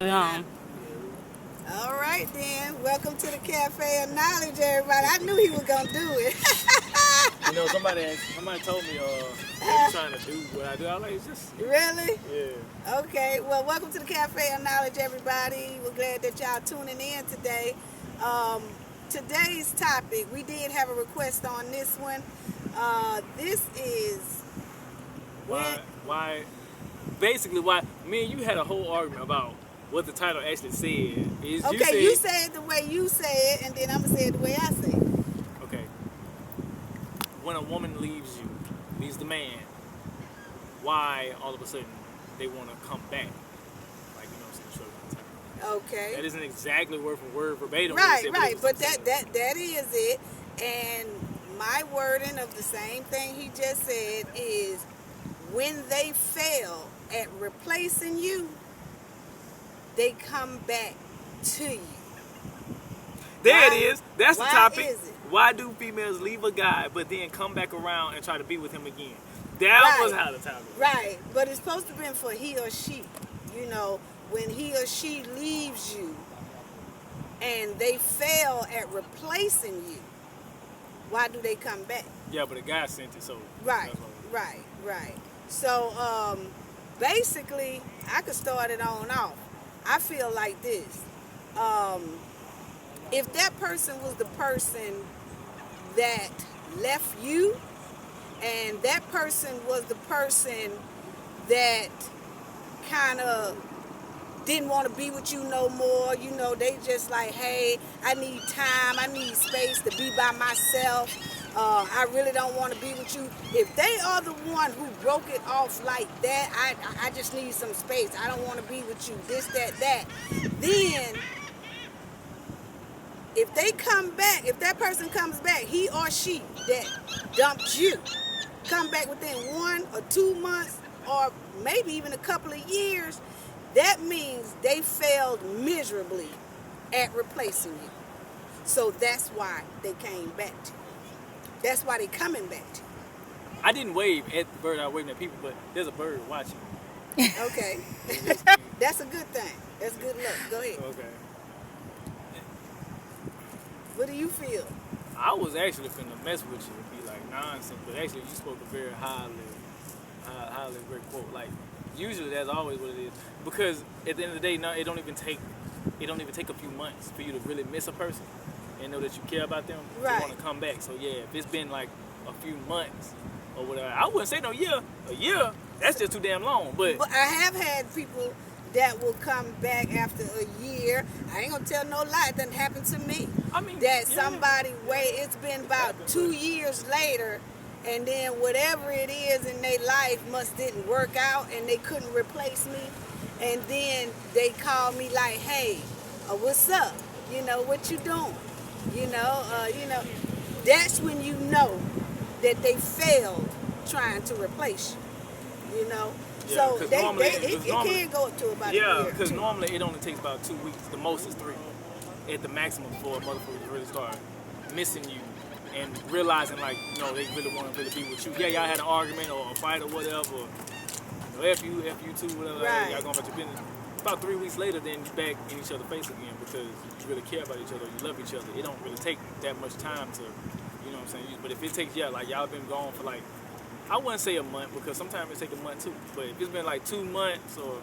Um, All right then. Welcome to the Cafe of Knowledge, everybody. I knew he was gonna do it. Somebody told me, they be trying to do what I do. I was like, it's just, Really? yeah. Okay. Well, welcome to the Cafe of Knowledge, everybody. We're glad that y'all tuning in today. Um, Today's topic, we did have a request on this one. This is Basically, why me and you had a whole argument about what the title actually said. okay. You say it the way you say it, and then I'm gonna say it the way I say it. Okay, when a woman leaves the man, why all of a sudden they want to come back? Like, you know what I'm saying? Okay. That isn't exactly word for word verbatim. Right, right. But that is it. And my wording of the same thing he just said is when they fail at replacing you, they come back to you. There it is. That's the Why topic. is it? Why do females leave a guy but then come back around and try to be with him again? That was how the topic was. Right. But it's supposed to be for he or she. You know, when he or she leaves you and they fail at replacing you, why do they come back? Yeah, but the guy sent it, so Right, that's what right. So, basically, I could start it on off. I feel like this. If that person was the person that left you, and that person was the person that kind of didn't want to be with you no more, you know, they just like, hey, I need time, I need space to be by myself. I really don't want to be with you. If they are the one who broke it off like that, I just need some space. I don't want to be with you. This, that. Then, if they come back, if that person comes back, he or she that dumped you, come back within 1 or 2 months, or maybe even a couple of years, that means they failed miserably at replacing you. So that's why they came back to you. That's why they coming back to I didn't wave at the bird. I was waving at people, but there's a bird watching. you. Okay. That's a good thing. That's good luck. Go ahead. Okay. What do you feel? I was actually finna mess with you and be like nonsense, but actually you spoke a very highly great quote. Like, usually that's always what it is, because at the end of the day, no, it don't even take a few months for you to really miss a person and know that you care about them Right. to want to come back. So yeah, if it's been like a few months or whatever, I wouldn't say no year. A year, that's just too damn long. But I have had people that will come back after a year. I ain't gonna tell no lie, it doesn't happen to me. I mean, That yeah. somebody it's been about 2 years later, and then whatever it is in their life must didn't work out and they couldn't replace me. And then they call me like, hey, what's up? You know, what you doing? You know, that's when you know that they failed trying to replace you. You know, Yeah, so 'cause it normally- can go up to about a yeah, year. because too. normally it only takes about 2 weeks. The most is 3 at the maximum for a motherfucker to really start missing you and realizing, like, you know, they really want to really be with you. Yeah, y'all had an argument or a fight or whatever. Or, F you too, whatever. Right. Y'all going about your business. About 3 weeks later, then you back in each other's face again because you really care about each other, you love each other. It don't really take that much time to, you know what I'm saying? But if it takes, like y'all been gone for like, I wouldn't say a month, because sometimes it take a month too. But if it's been like 2 months or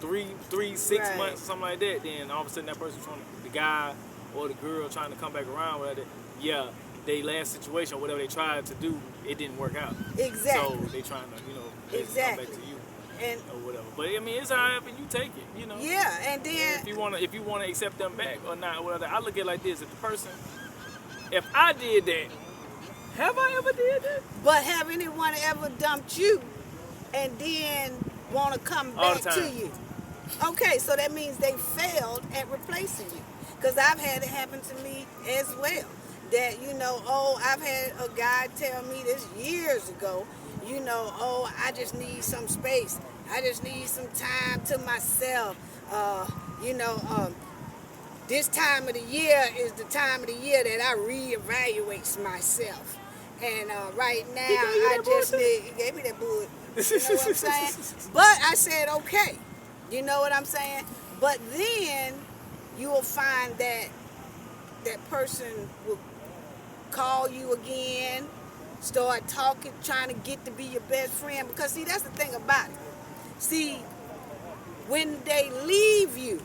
6 Right. months, something like that, then all of a sudden that person the guy or the girl trying to come back around, whatever, yeah, they last situation or whatever they tried to do, it didn't work out. Exactly. So they trying to, Exactly. come back to you And or whatever. But I mean, it's however you take it, you know. yeah, and then If you wanna accept them back or not, or whatever, I look at it like this: if the person, if I did that, have I ever did that? but have anyone ever dumped you and then want to come All back the to time. you? Okay, so that means they failed at replacing you. Because I've had it happen to me as well. That, you know, I've had a guy tell me this years ago, you know, I just need some space. I just need some time to myself. You know, this time of the year is the time of the year that I reevaluate myself. And right now, I just need, he gave me that bull. You know what I'm saying? But I said, okay. You know what I'm saying? But then you will find that that person will call you again, start talking, trying to get to be your best friend. Because see, that's the thing about it. See, when they leave you,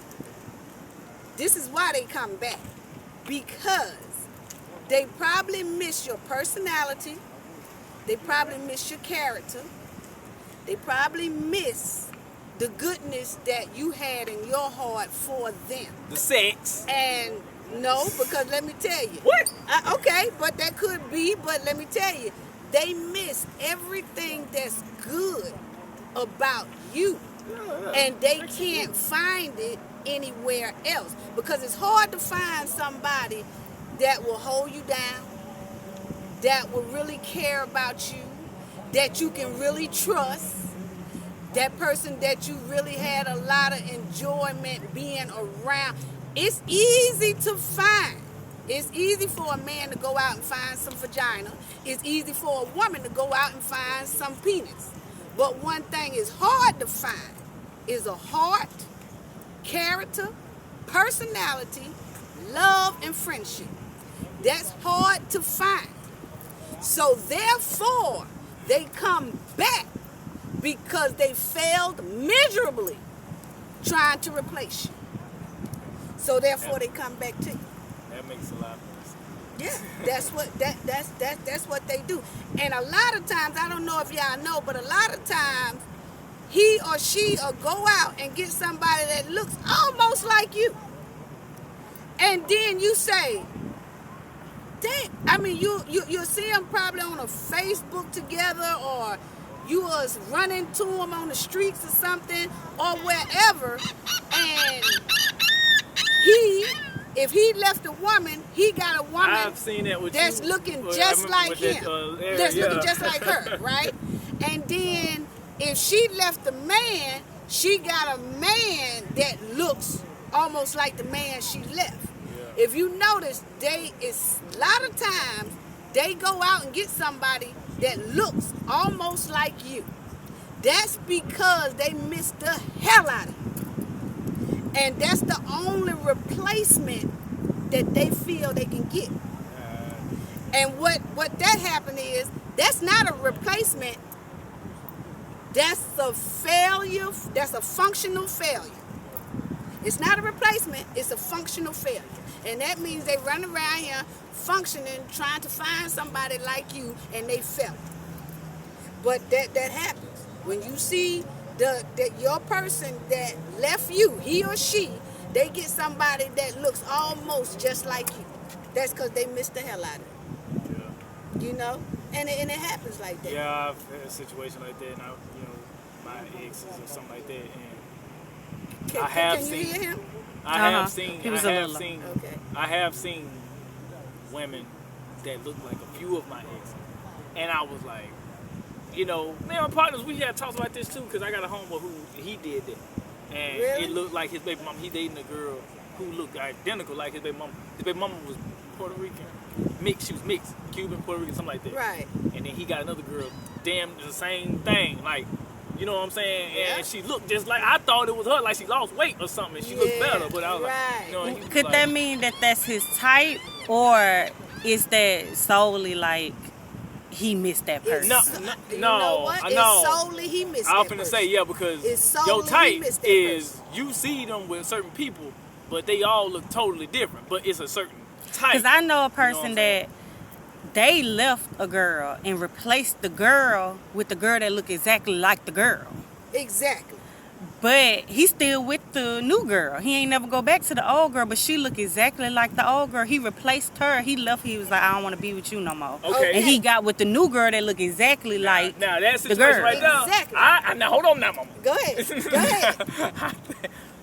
this is why they come back. Because they probably miss your personality. They probably miss your character. They probably miss the goodness that you had in your heart for them. The sex. And no, because let me tell you. What? Okay, but that could be, but let me tell you, they miss everything that's good about you. And they can't find it anywhere else. Because it's hard to find somebody that will hold you down, that will really care about you, that you can really trust, that person that you really had a lot of enjoyment being around. It's easy to find. It's easy for a man to go out and find some vagina. It's easy for a woman to go out and find some penis. But one thing is hard to find is a heart, character, personality, love, and friendship. That's hard to find. So therefore, they come back because they failed miserably trying to replace you. So therefore, they come back to you. That makes a lot of sense. Yeah, that's what they do. And a lot of times, I don't know if y'all know, but a lot of times, he or she will go out and get somebody that looks almost like you. And then you say, dang, I mean, you'll see them probably on a Facebook together, or you was running to them on the streets or something, or wherever, and if he left a woman, he got a woman I've seen that with that's you. looking Well, just like that, him. area, That's yeah. looking just like her, right? And then if she left a man, she got a man that looks almost like the man she left. Yeah. If you notice, a lot of times they go out and get somebody that looks almost like you. That's because they missed the hell out of you. And that's the only replacement that they feel they can get. And what that happened is, that's not a replacement. That's a failure. That's a functional failure. It's not a replacement. It's a functional failure. And that means they run around here functioning, trying to find somebody like you, and they fail. But that happens. When you see that your person that left you, he or she, they get somebody that looks almost just like you. That's because they missed the hell out of it. Yeah. You know? And it happens like that. Yeah, I've had a situation like that, and my exes or something like that, and Can you hear him? I have seen, He was Okay. I have seen women that look like a few of my exes, and I was like, me and my partners, we had talks about this too, because I got a homeboy who he did that, and Really? it looked like his baby mama. He dating a girl who looked identical like his baby mama. His baby mama was Puerto Rican, mixed. She was mixed, Cuban, Puerto Rican, something like that. Right. And then he got another girl, damn the same thing, like. You know what I'm saying? Yeah. And she looked just like, I thought it was her, like she lost weight or something. And she looked better, but I was right. like, and he was Could like, that mean that that's his type, or is that solely like he missed that person? You know what? no. It's solely he missed I was that finna person. say, yeah, because It's solely your he type missed that is, person. you see them with certain people, but they all look totally different. But it's a certain type. Because I know a You know what person I'm that they left a girl and replaced the girl with the girl that looked exactly like the girl. Exactly. But he's still with the new girl. He ain't never go back to the old girl, but she look exactly like the old girl. He replaced her. He left. He was like, I don't want to be with you no more. Okay. And he got with the new girl that look exactly like now that the situation girl. right there. Exactly. Now hold on now, mama. Go ahead. Go ahead.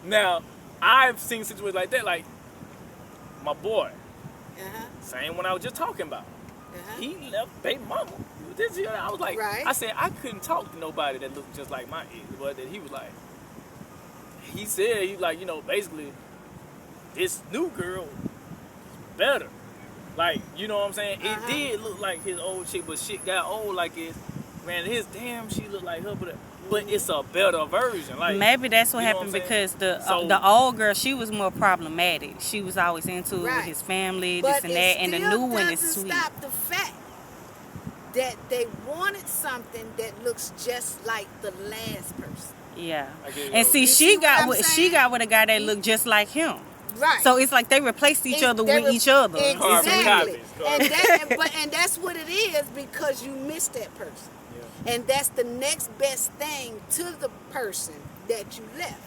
Now, I've seen situations like that, like my boy, Uh-huh. same one I was just talking about. Uh-huh. He left baby mama. This year, I was like, Right. I said I couldn't talk to nobody that looked just like my ex, but that he was like, he said he like, basically, this new girl is better. Like, you know what I'm saying? Uh-huh. It did look like his old chick, but shit got old like it. Man, his damn, she looked like her, but but it's a better version. Like Maybe that's what you know happened I'm saying? because the So- the old girl, she was more problematic. She was always into it with Right. his family, But this and it that. And the still new one is doesn't sweet. stop the fact that they wanted something that looks just like the last person. Yeah. I get it, And though. see, You she see what got I'm with saying? a guy that looked just like him. Right. So it's like they replaced each other with each other. It's Carbon weird. copies. And that's what it is because you miss that person. Yeah. And that's the next best thing to the person that you left.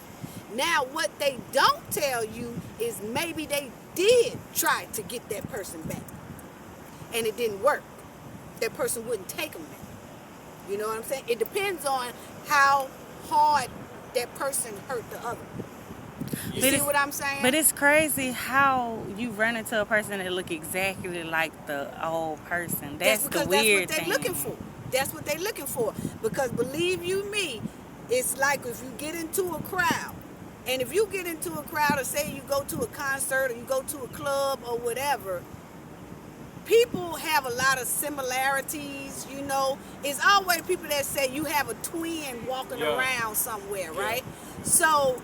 Now, what they don't tell you is maybe they did try to get that person back. And it didn't work. That person wouldn't take them back. You know what I'm saying? It depends on how hard that person hurt the other. You see what I'm saying? But it's crazy how you run into a person that look exactly like the old person. That's the weird that's what they're thing. looking for. That's what they're looking for. Because believe you me, it's like if you get into a crowd, and if you get into a crowd, or say you go to a concert or you go to a club or whatever, people have a lot of similarities, you know. It's always people that say you have a twin walking around somewhere, right? So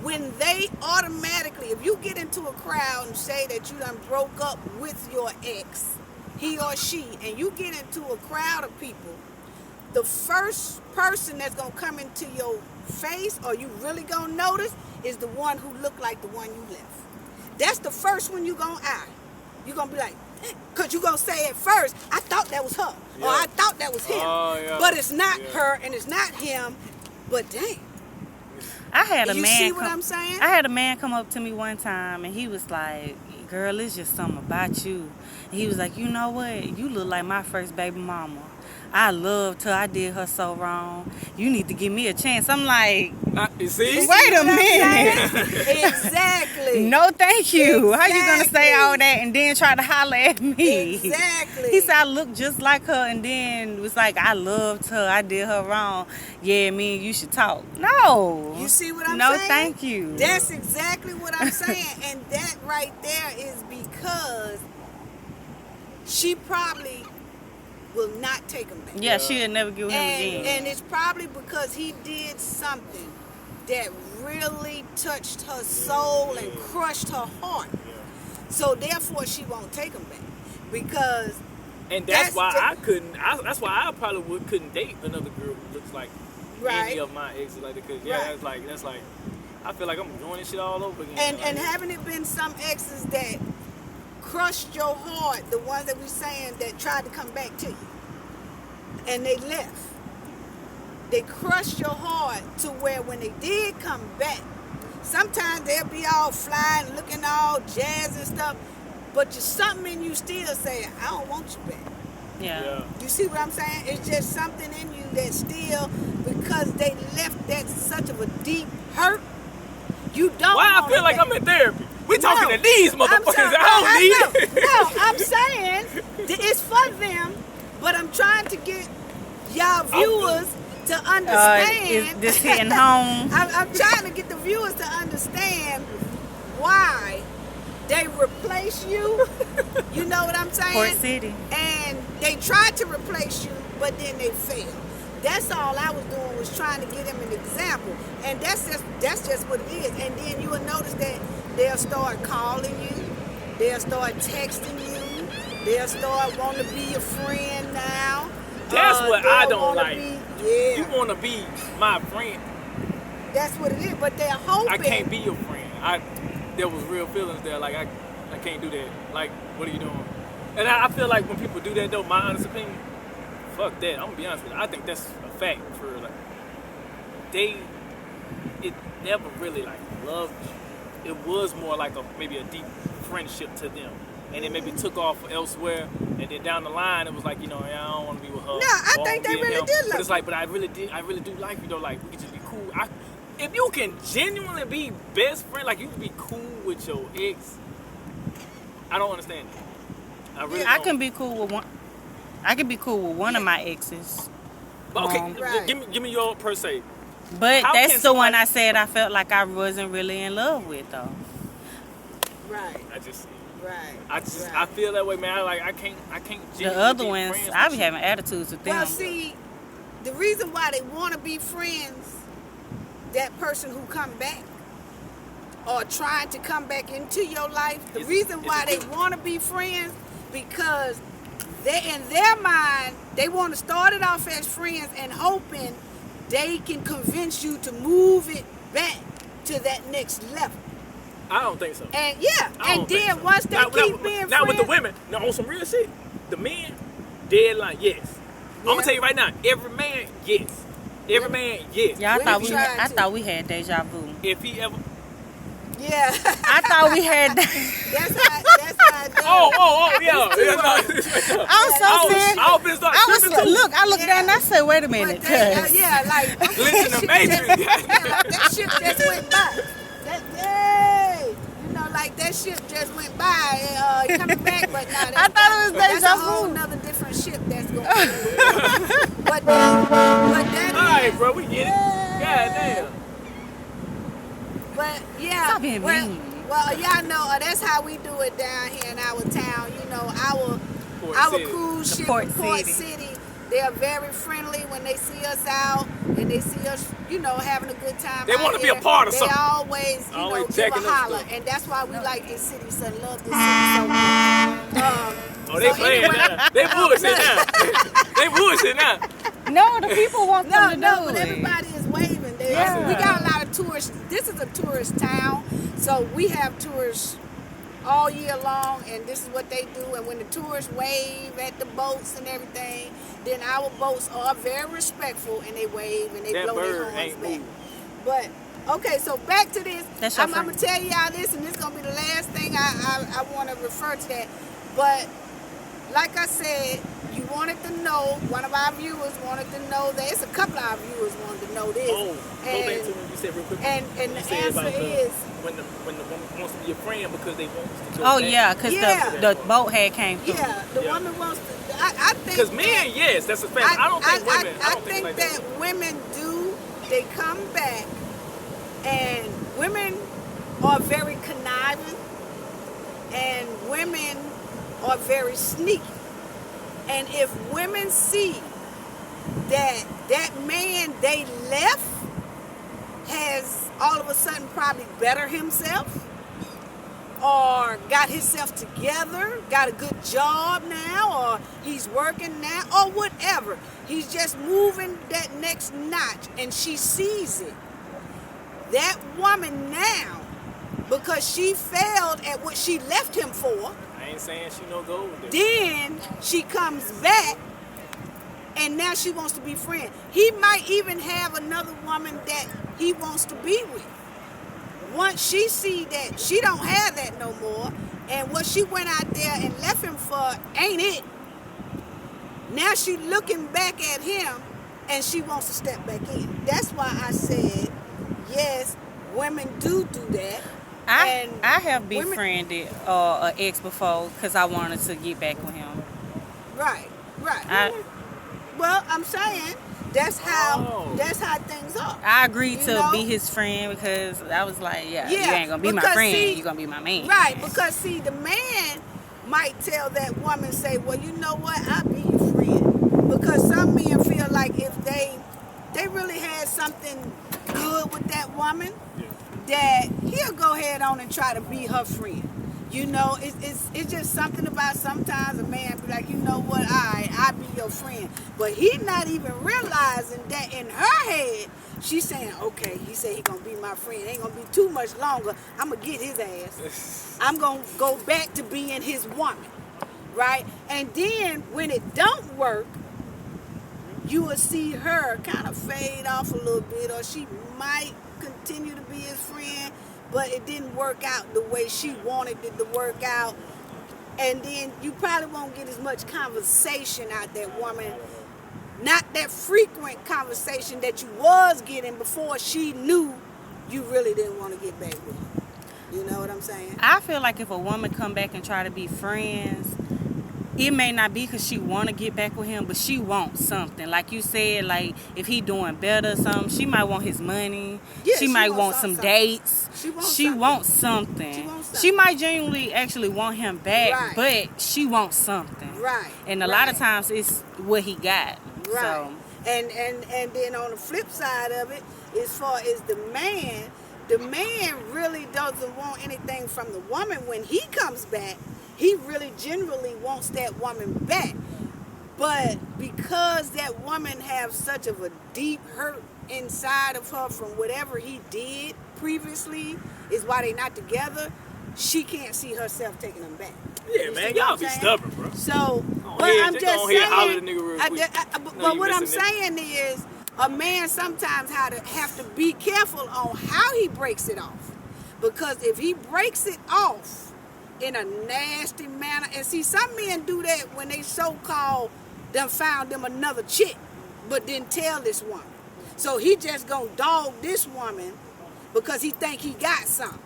when they automatically, if you get into a crowd and say that you done broke up with your ex, he or she, and you get into a crowd of people, the first person that's going to come into your face or you really going to notice is the one who looked like the one you left. That's the first one you going to eye. You're going to be like, because you're going to say at first, I thought that was her, or I thought that was him. But it's not her and it's not him, but dang. I had a You man see what I'm saying? I had a man come up to me one time and he was like, girl, it's just something about you. And he was like, you know what? You look like my first baby mama. I loved her. I did her so wrong. You need to give me a chance. I'm like, You see? wait a minute. Exactly. No, thank you. How you gonna say Exactly. all that and then try to holler at me? Exactly. He said I look just like her, and then was like, I loved her. I did her wrong. Yeah, me and you should talk. No. You see what I'm no, saying? No, thank you. That's exactly what I'm saying. And that right there is because she probably will not take him back. Yeah, she'll never give him again. And it's probably because he did something that really touched her soul and crushed her heart. So therefore she won't take him back. Because and that's why I couldn't. That's why I probably couldn't date another girl who looks like any of my exes. Like, because that's like I feel like I'm doing this shit all over again. And haven't it been some exes that crushed your heart, the ones that we saying that tried to come back to you, and they left? They crushed your heart to where when they did come back, sometimes they'll be all flying, looking all jazz and stuff, but there's something in you still saying, I don't want you back. Yeah. You see what I'm saying? It's just something in you that still, because they left that such of a deep hurt, you don't. Why I feel like I'm in therapy? We talking to these motherfuckers. I don't need it. No, I'm saying it's for them, but I'm trying to get y'all viewers to understand. Is this hitting home? I'm trying to get the viewers to understand why they replace you. You know what I'm saying? Port City. And they tried to replace you, but then they failed. That's all I was doing, was trying to give them an example. And that's just what it is. And then you will notice that they'll start calling you. They'll start texting you. They'll start wanting to be your friend now. That's what I don't like. You want to be my friend. That's what it is. But they're hoping. I can't be your friend. There was real feelings there. Like, I can't do that. Like, what are you doing? And I feel like when people do that, though, my honest opinion, fuck that. I'm gonna be honest with you. I think that's a fact for like it never really like loved you. It was more like maybe a deep friendship to them, and it maybe took off elsewhere. And then down the line, it was like, I don't want to be with her. No, I think they really did love. But it's like, but I really do like you though. Like, we could just be cool. If you can genuinely be best friend, like you can be cool with your ex, I don't understand it. I really I can be cool with one. I can be cool with one of my exes. But okay, give me your per se. But How that's the one I said I felt like I wasn't really in love with, though. Right. I feel that way, man. I can't. The other ones, I be having attitudes with them. Well, see, the reason why they want to be friends, that person who come back or trying to come back into your life, the reason why they want to be friends, because they, in their mind, they want to start it off as friends and hoping they can convince you to move it back to that next level. I don't think so. And yeah, I and don't think then so. once they keep being Not friends, with the women. No, on some real shit. The men, dead line, yes. I'm gonna tell you right now, every man, yes. Every man, yes. Yeah, I to. thought we had deja vu. If he ever. yeah, I thought we had. that's how it does. Oh, yeah. I'm so serious. I was finna start I was tripping too. look. I looked down and I said, "Wait a But minute, they, cuz." yeah, like Glitch in the shit matrix. that shit just went by. Hey, you know, like that shit just went by. Coming back, but nah, I thought it was that's a deja whole vu. nother different ship that's going. But that All right, is- bro, we get it. God damn. But yeah, Stop being mean. well, y'all know that's how we do it down here in our town. You know, our City. cruise ship, Port Port City. City. They are very friendly when they see us out and they see us, you know, having a good time. They out want to be here. a part of They something. always, you Always know, give checking a us holler, stuff. and that's why we like this city so love this city so much. Oh, they So playing anyway- now. They bullshit now. They bullshit now. No, the people want them to No, do but it. everybody is waving. Yeah. We got a lot of tourists. This is a tourist town, so we have tourists all year long, and this is what they do. And when the tourists wave at the boats and everything, then our boats are very respectful, and they wave and they That blow their bird horns ain't back. moved. But okay, so back to this. That's your I'm gonna tell y'all this, and this is gonna be the last thing I want to refer to that. But like I said, you wanted to know. One of our viewers wanted to know that. It's a couple of our viewers wanted to know this. Oh, go back to what you said real quick. And You the said answer about is when the woman wants to be a friend because they want to go Oh back. yeah, because Yeah. the boat had came through. yeah. The Yeah. woman wants to. I think Because men, yes, that's a fact. I don't think women. I don't think like that women do. They come back, and women are very conniving, and women are very sneaky. And if women see that that man they left has all of a sudden probably better himself or got himself together, got a good job now, or he's working now, or whatever. He's just moving that next notch and she sees it. That woman now, because she failed at what she left him for, I ain't saying she no gold. then she comes back and now she wants to be friends. He might even have another woman that he wants to be with. Once she see that she don't have that no more, and what she went out there and left him for ain't it, now she looking back at him and she wants to step back in. That's why I said, yes, women do that. I And have women- befriended an ex before because I wanted to get back with him. Right. Well, I'm saying that's how things are. I agreed You to know? be his friend because I was like, you ain't gonna be my because friend, see- you gonna be my man. Right, because see, the man might tell that woman, say, well, you know what, I'll be your friend. Because some men feel like if they really had something good with that woman, that he'll go ahead on and try to be her friend. You know, it's just something about sometimes a man be like, you know what, all right, I'll be your friend. But he not even realizing that in her head, she's saying, okay, he said he gonna be my friend. It ain't gonna be too much longer. I'm gonna get his ass. I'm gonna go back to being his woman, right? And then when it don't work, you will see her kind of fade off a little bit, or she might continue to be his friend, but it didn't work out the way she wanted it to work out. And then you probably won't get as much conversation out that woman, not that frequent conversation that you was getting before she knew you really didn't want to get back with her. You know what I'm saying? I feel like if a woman come back and try to be friends, it may not be because she want to get back with him, but she wants something. Like you said, like if he doing better or something, she might want his money. Yeah, she she might wants want some something. dates. She wants She something. wants something. She wants something. She might genuinely actually want him back, Right. but she wants something. Right. And a lot of times it's what he got. Right. So And then on the flip side of it, as far as the man really doesn't want anything from the woman when he comes back. He really generally wants that woman back. But because that woman has such of a deep hurt inside of her from whatever he did previously, is why they not together, she can't see herself taking him back. Yeah, man, y'all be stubborn, bro. So, but I'm just saying, but what I'm saying is, a man sometimes have to be careful on how he breaks it off. Because if he breaks it off in a nasty manner, and see, some men do that when they so-called done found them another chick, but didn't tell this woman. So he just gonna dog this woman because he think he got something.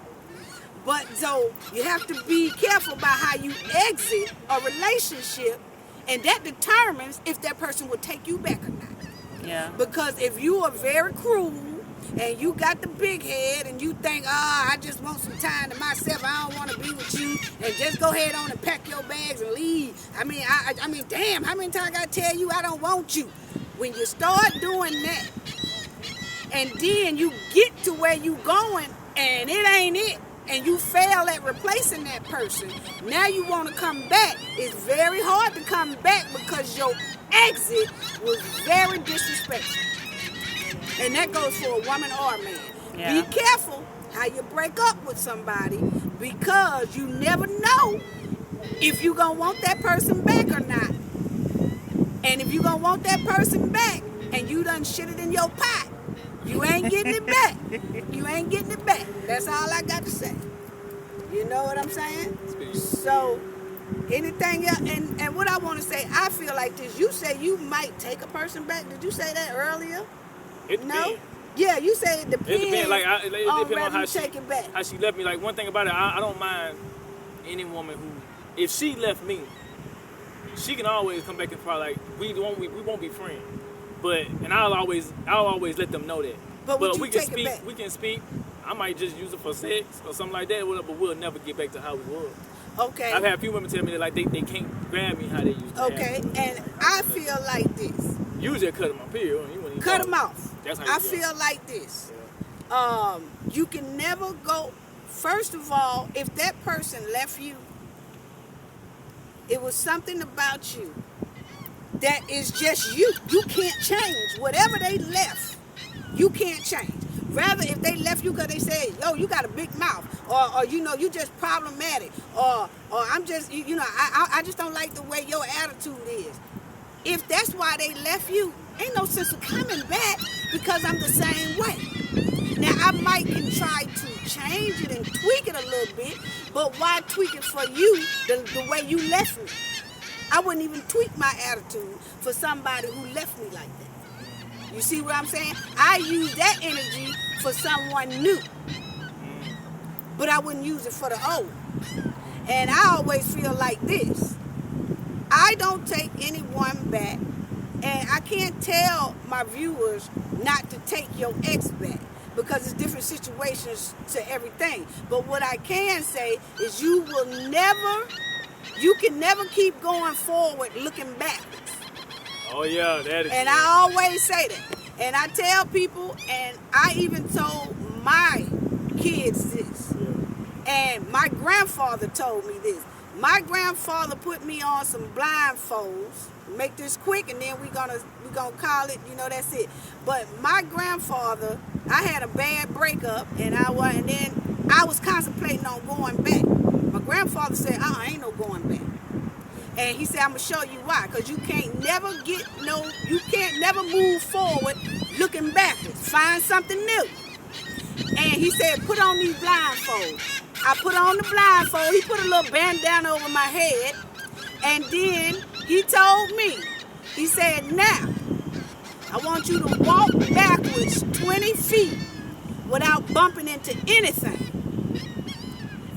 But so you have to be careful about how you exit a relationship, and that determines if that person will take you back or not. Yeah. Because if you are very cruel and you got the big head and you think, I just want some time to myself, I don't want to be with you, and just go ahead on and pack your bags and leave. I mean, damn, how many times I gotta tell you I don't want you? When you start doing that, and then you get to where you going and it ain't it, and you fail at replacing that person, now you want to come back. It's very hard to come back because your exit was very disrespectful. And that goes for a woman or a man. Yeah. Be careful how you break up with somebody, because you never know if you're going to want that person back or not. And if you're going to want that person back and you done shit it in your pot, you ain't getting it back. You ain't getting it back. That's all I got to say. You know what I'm saying? So, anything else? And what I want to say, I feel like this. You say you might take a person back. Did you say that earlier? It No? depends. Yeah, you say it depends. It depends. Like, it depends on how take it back. how she left me. Like, one thing about it, I don't mind any woman who, if she left me, she can always come back and probably like we won't be friends. But I'll always let them know that. But we can take it speak. back? We can speak. I might just use it for sex or something like that. But we'll never get back to how we were. Okay. I've had a few women tell me that like they can't grab me how they used to. Okay, and I feel like this. You just cut them off. Period. You wouldn't even Cut talk. them off. That's how you I do it. feel like this. You can never go. First of all, if that person left you, it was something about you that is just you. You can't change. Whatever they left, you can't change. Rather, if they left you because they said, yo, you got a big mouth, or you just problematic, or I'm just, I just don't like the way your attitude is. If that's why they left you, ain't no sense of coming back, because I'm the same way. Now, I might can try to change it and tweak it a little bit, but why tweak it for you the way you left me? I wouldn't even tweak my attitude for somebody who left me like that. You see what I'm saying? I use that energy for someone new, but I wouldn't use it for the old. And I always feel like this. I don't take anyone back, and I can't tell my viewers not to take your ex back, because it's different situations to everything. But what I can say is you can never keep going forward looking backwards. Oh yeah, that is. And I always say that. And I tell people, and I even told my kids this. And my grandfather told me this. My grandfather put me on some blindfolds. Make this quick, and then we're gonna call it, that's it. But my grandfather, I had a bad breakup, and then I was contemplating on going back. My grandfather said, ain't no going back. And he said, I'm gonna show you why, because you can't never move forward looking backwards. Find something new. And he said, put on these blindfolds. I put on the blindfold. He put a little bandana over my head. And then he told me, he said, now, I want you to walk backwards 20 feet without bumping into anything.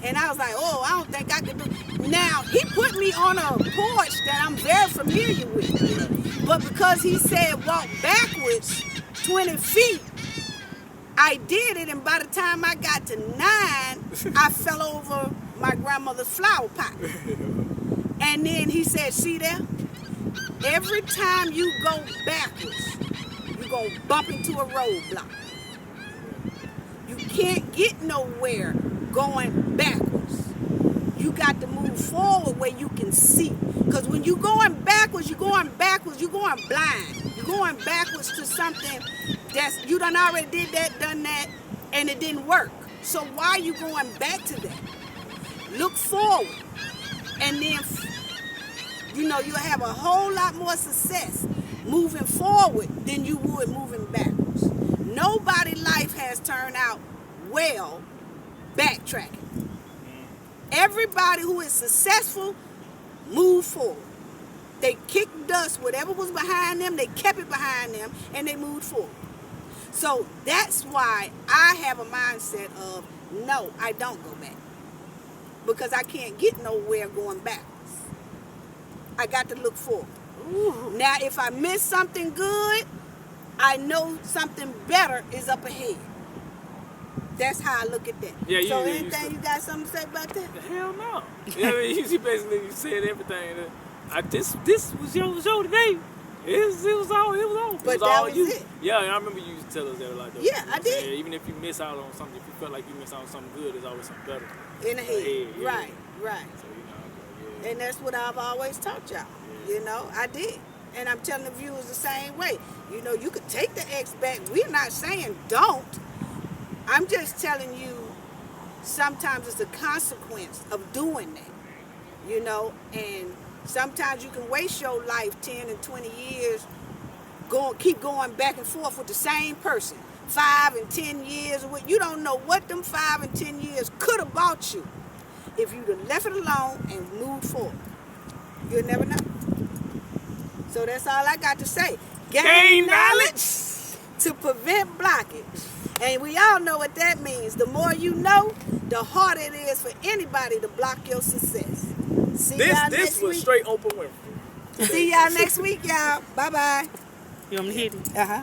And I was like, I don't think I could do it. Now, he put me on a porch that I'm very familiar with. But because he said walk backwards 20 feet, I did it, and by the time I got to 9, I fell over my grandmother's flower pot. And then he said, see there? Every time you go backwards, going to bump into a roadblock. You can't get nowhere going backwards. You got to move forward where you can see. Because when you're going backwards, you're going blind. You're going backwards to something that's, you done already did that, done that, and it didn't work. So why are you going back to that? Look forward. And then, you'll have a whole lot more success moving forward than you would moving backwards. Nobody's life has turned out well backtracking. Everybody who is successful moved forward. They kicked dust, whatever was behind them, they kept it behind them, and they moved forward. So that's why I have a mindset of, no, I don't go back. Because I can't get nowhere going backwards. I got to look forward. Ooh. Now, if I miss something good, I know something better is up ahead. That's how I look at that. Yeah, so anything you got something to say about that? Hell no. Yeah, I mean, you basically said everything. This was your show today. It was all. But it was that all was you. it. Yeah, I remember you used to tell us that a lot. Though. Yeah, I did. Yeah, even if you miss out on something, if you felt like you missed out on something good, there's always something better. In the head. Yeah. Right. So, yeah. And that's what I've always taught y'all. Yeah. I did. And I'm telling the viewers the same way. You could take the X back. We're not saying don't. I'm just telling you sometimes it's a consequence of doing that. And sometimes you can waste your life 10 and 20 years keep going back and forth with the same person. 5 and 10 years. You don't know what them 5 and 10 years could have bought you if you'd have left it alone and moved forward. You'll never know. So that's all I got to say. Gain knowledge to prevent blockage. And we all know what that means. The more you know, the harder it is for anybody to block your success. See y'all next week. This was straight Oprah Winfrey. See y'all next week, y'all. Bye-bye. You want me to hit it? Uh-huh.